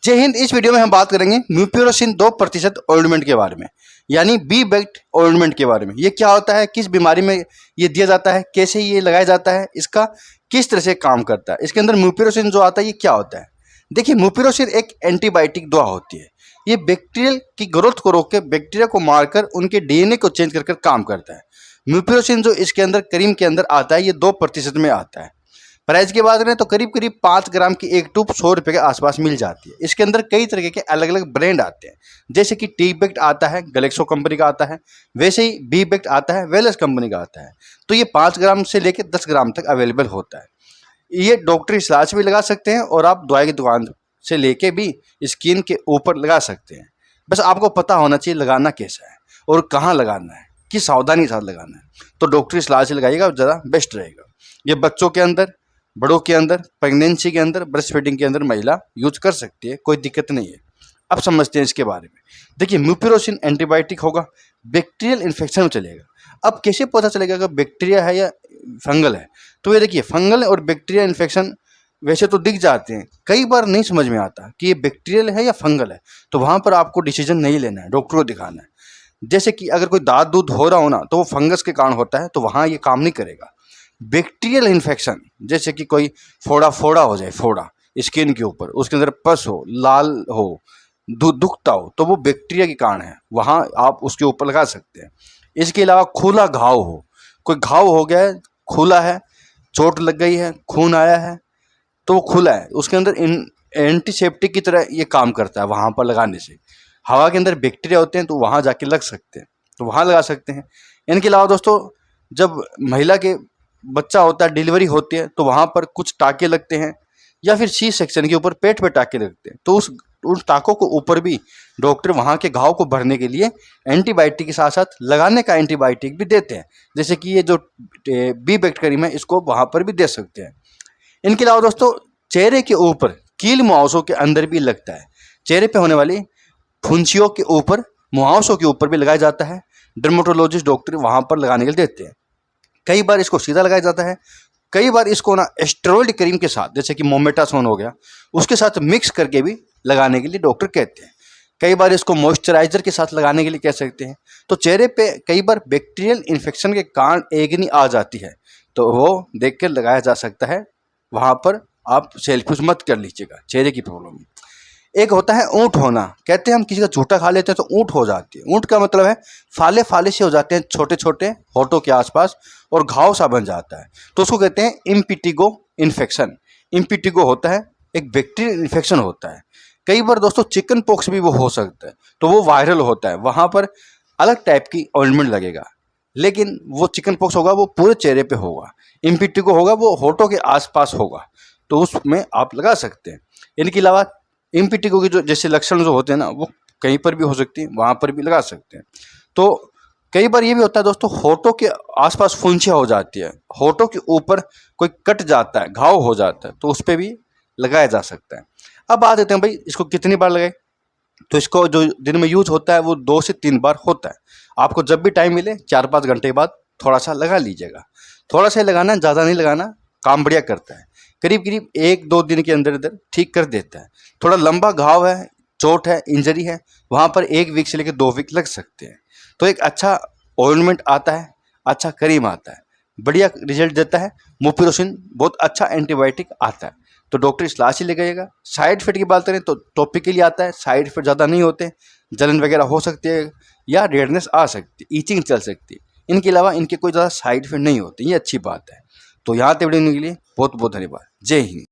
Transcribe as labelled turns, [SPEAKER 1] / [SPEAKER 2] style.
[SPEAKER 1] जय हिंद। इस वीडियो में हम बात करेंगे म्यूपिरोसिन 2% ऑइंटमेंट के बारे में, यानी बी बेक्ड ऑइंटमेंट के बारे में। ये क्या होता है, किस बीमारी में ये दिया जाता है, कैसे ये लगाया जाता है, इसका किस तरह से काम करता है, इसके अंदर म्यूपिरोसिन जो आता है ये क्या होता है। देखिए, म्यूपिरोसिन एक एंटीबायोटिक दवा होती है। ये बैक्टीरियल की ग्रोथ को रोक के बैक्टीरिया को मारकर उनके डीएनए को चेंज कर काम करता है। म्यूपिरोसिन जो इसके अंदर क्रीम के अंदर आता है ये 2% में आता है। प्राइस की बात करें तो करीब करीब 5 ग्राम की एक ट्यूब 100 रुपये के आसपास मिल जाती है। इसके अंदर कई तरीके के अलग अलग ब्रांड आते हैं, जैसे कि टी बेक्ट आता है, गैलेक्सो कंपनी का आता है, वैसे ही बी बेक्ट आता है, वेलस कंपनी का आता है। तो ये 5 ग्राम से लेकर 10 ग्राम तक अवेलेबल होता है। ये डॉक्टरी इलाज भी लगा सकते हैं और आप दवाई की दुकान से लेके भी स्किन के ऊपर लगा सकते हैं। बस आपको पता होना चाहिए लगाना कैसा है और कहाँ लगाना है, किस सावधानी के साथ लगाना है। तो डॉक्टरी इलाज से लगाइएगा, ज़्यादा बेस्ट रहेगा। ये बच्चों के अंदर, बड़ों के अंदर, प्रेगनेंसी के अंदर, ब्रेस्ट फीडिंग के अंदर महिला यूज कर सकती है, कोई दिक्कत नहीं है। अब समझते हैं इसके बारे में। देखिए, म्यूपिरोसिन एंटीबायोटिक होगा, बैक्टीरियल इन्फेक्शन में चलेगा। अब कैसे पता चलेगा कि बैक्टीरिया है या फंगल है? तो ये देखिए, फंगल और बैक्टीरिया इन्फेक्शन वैसे तो दिख जाते हैं, कई बार नहीं समझ में आता कि ये बैक्टीरियल है या फंगल है। तो वहाँ पर आपको डिसीजन नहीं लेना है, डॉक्टर को दिखाना है। जैसे कि अगर कोई दांत दूध हो रहा हो ना, तो वो फंगस के कारण होता है, तो वहाँ ये काम नहीं करेगा। बैक्टीरियल इन्फेक्शन, जैसे कि कोई फोड़ा हो जाए, फोड़ा स्किन के ऊपर, उसके अंदर पस हो, लाल हो, दुखता हो, तो वो बैक्टीरिया के कारण है, वहाँ आप उसके ऊपर लगा सकते हैं। इसके अलावा खुला घाव हो, कोई घाव हो गया है, खुला है, चोट लग गई है, खून आया है, तो वो खुला है, उसके अंदर एंटीसेप्टिक की तरह ये काम करता है। वहाँ पर लगाने से हवा के अंदर बैक्टीरिया होते हैं, तो वहाँ जाके लग सकते हैं, तो वहाँ लगा सकते हैं। इनके अलावा दोस्तों, जब महिला के बच्चा होता है, डिलीवरी होती है, तो वहाँ पर कुछ टाँके लगते हैं, या फिर सी सेक्शन के ऊपर पेट पे टाँके लगते हैं, तो उन टाँकों को ऊपर भी डॉक्टर वहाँ के घाव को भरने के लिए एंटीबायोटिक के साथ साथ लगाने का एंटीबायोटिक भी देते हैं। जैसे कि ये जो बी बेक्ट क्रीम है, इसको वहाँ पर भी दे सकते हैं। इनके अलावा दोस्तों, चेहरे के ऊपर कील मुहावसों के अंदर भी लगता है। चेहरे पे होने वाली फुंसियों के ऊपर, मुहावसों के ऊपर भी लगाया जाता है। डर्मेटोलॉजिस्ट डॉक्टर वहाँ पर लगाने के लिए देते हैं। कई बार इसको सीधा लगाया जाता है, कई बार इसको ना स्टेरॉइड क्रीम के साथ, जैसे कि मोमेटासोन हो गया, उसके साथ मिक्स करके भी लगाने के लिए डॉक्टर कहते हैं। कई बार इसको मॉइस्चराइजर के साथ लगाने के लिए कह सकते हैं। तो चेहरे पे कई बार बैक्टीरियल इन्फेक्शन के कारण एकनी आ जाती है, तो वो देख कर लगाया जा सकता है। वहाँ पर आप सेल्फिश मत कर लीजिएगा चेहरे की प्रॉब्लम में। एक होता है ऊँट होना, कहते हैं हम किसी का झूठा खा लेते हैं तो ऊँट हो जाती है। ऊँट का मतलब है फाले फाले से हो जाते हैं, छोटे छोटे होठों के आसपास, और घाव सा बन जाता है, तो उसको कहते हैं इम्पिटिगो इन्फेक्शन। इम्पिटिगो होता है एक बैक्टीरियल इन्फेक्शन होता है। कई बार दोस्तों चिकन पॉक्स भी वो हो सकता है, तो वो वायरल होता है, वहाँ पर अलग टाइप की ऑइंटमेंट लगेगा। लेकिन वो चिकन पॉक्स होगा वो पूरे चेहरे पे होगा, इम्पिटिगो होगा वो होठों के आसपास होगा, तो उसमें आप लगा सकते हैं। इनके अलावा इम्पिटिगो के जो जैसे लक्षण जो होते हैं ना, वो कहीं पर भी हो सकती है, वहाँ पर भी लगा सकते हैं। तो कई बार ये भी होता है दोस्तों, होठों के आसपास फुंसियाँ हो जाती है, होठों के ऊपर कोई कट जाता है, घाव हो जाता है, तो उस पर भी लगाया जा सकता है। अब बात देते हैं भाई इसको कितनी बार लगाए। तो इसको जो दिन में यूज होता है वो 2 से 3 बार होता है। आपको जब भी टाइम मिले 4-5 घंटे के बाद थोड़ा सा लगा लीजिएगा। थोड़ा सा लगाना, ज़्यादा नहीं लगाना, काम बढ़िया करता है। करीब करीब 1-2 दिन के अंदर अंदर ठीक कर देता है। थोड़ा लंबा घाव है, चोट है, इंजरी है, वहाँ पर 1 वीक से लेकर 2 वीक लग सकते हैं। तो एक अच्छा ऑइंटमेंट आता है, अच्छा क्रीम आता है, बढ़िया रिजल्ट देता है। म्यूपिरोसिन बहुत अच्छा एंटीबायोटिक आता है, तो डॉक्टर सलाह से लगाइएगा। साइड इफेक्ट की बात करें तो टॉपिकली आता है, साइड इफेक्ट ज़्यादा नहीं होते, जलन वगैरह हो सकती है या रेडनेस आ सकती है, ईचिंग चल सकती है। इनके अलावा इनके कोई ज़्यादा साइड इफेक्ट नहीं होते, ये अच्छी बात है। तो यहाँ तक वीडियो के लिए बहुत बहुत धन्यवाद। जय हिंद।